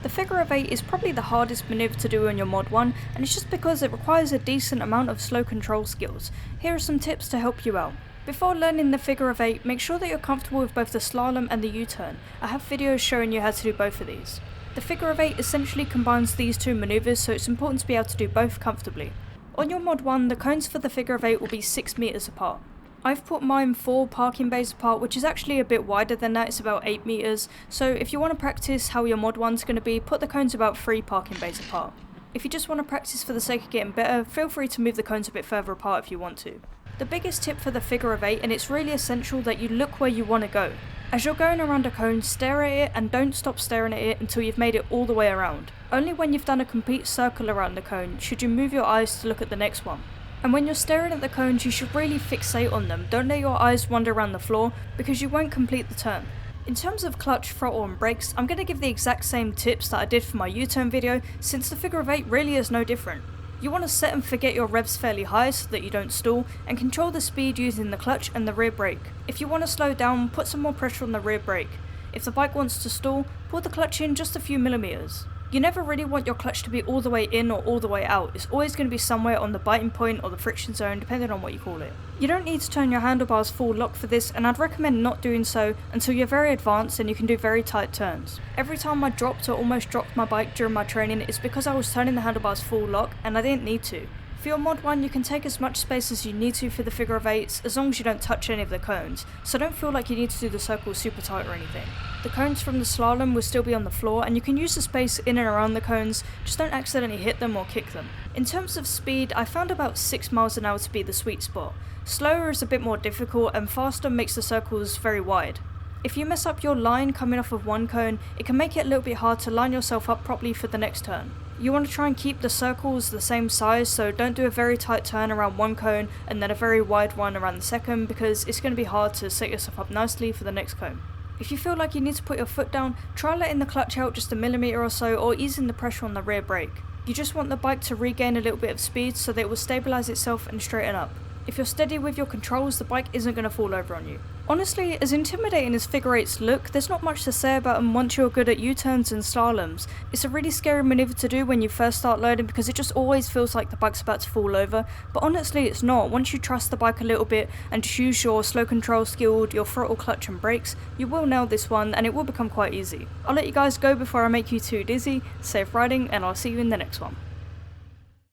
The figure of 8 is probably the hardest manoeuvre to do on your mod 1, and it's just because it requires a decent amount of slow control skills. Here are some tips to help you out. Before learning the figure of 8, make sure that you're comfortable with both the slalom and the U-turn. I have videos showing you how to do both of these. The figure of 8 essentially combines these two manoeuvres, so it's important to be able to do both comfortably. On your mod 1, the cones for the figure of 8 will be 6 meters apart. I've put mine 4 parking bays apart, which is actually a bit wider than that, it's about 8 meters, so if you want to practice how your mod 1's going to be, put the cones about 3 parking bays apart. If you just want to practice for the sake of getting better, feel free to move the cones a bit further apart if you want to. The biggest tip for the figure of 8, and it's really essential that you look where you want to go. As you're going around a cone, stare at it and don't stop staring at it until you've made it all the way around. Only when you've done a complete circle around the cone should you move your eyes to look at the next one. And when you're staring at the cones, you should really fixate on them. Don't let your eyes wander around the floor because you won't complete the turn. In terms of clutch, throttle and brakes, I'm going to give the exact same tips that I did for my U-turn video, since the figure of 8 really is no different. You want to set and forget your revs fairly high so that you don't stall, and control the speed using the clutch and the rear brake. If you want to slow down, put some more pressure on the rear brake. If the bike wants to stall, pull the clutch in just a few millimeters. You never really want your clutch to be all the way in or all the way out. It's always going to be somewhere on the biting point or the friction zone, depending on what you call it. You don't need to turn your handlebars full lock for this, and I'd recommend not doing so until you're very advanced and you can do very tight turns. Every time I dropped or almost dropped my bike during my training, it's because I was turning the handlebars full lock and I didn't need to. For your mod 1, you can take as much space as you need to for the figure of 8s, as long as you don't touch any of the cones, so don't feel like you need to do the circles super tight or anything. The cones from the slalom will still be on the floor, and you can use the space in and around the cones, just don't accidentally hit them or kick them. In terms of speed, I found about 6 miles an hour to be the sweet spot. Slower is a bit more difficult, and faster makes the circles very wide. If you mess up your line coming off of one cone, it can make it a little bit hard to line yourself up properly for the next turn. You want to try and keep the circles the same size, so don't do a very tight turn around one cone and then a very wide one around the second, because it's going to be hard to set yourself up nicely for the next cone. If you feel like you need to put your foot down, try letting the clutch out just a millimeter or so, or easing the pressure on the rear brake. You just want the bike to regain a little bit of speed so that it will stabilise itself and straighten up. If you're steady with your controls, the bike isn't going to fall over on you. Honestly, as intimidating as figure 8s look, there's not much to say about them once you're good at U-turns and slaloms. It's a really scary manoeuvre to do when you first start loading because it just always feels like the bike's about to fall over, but honestly it's not. Once you trust the bike a little bit and just use your slow control skill, your throttle, clutch and brakes, you will nail this one and it will become quite easy. I'll let you guys go before I make you too dizzy. Safe riding, and I'll see you in the next one.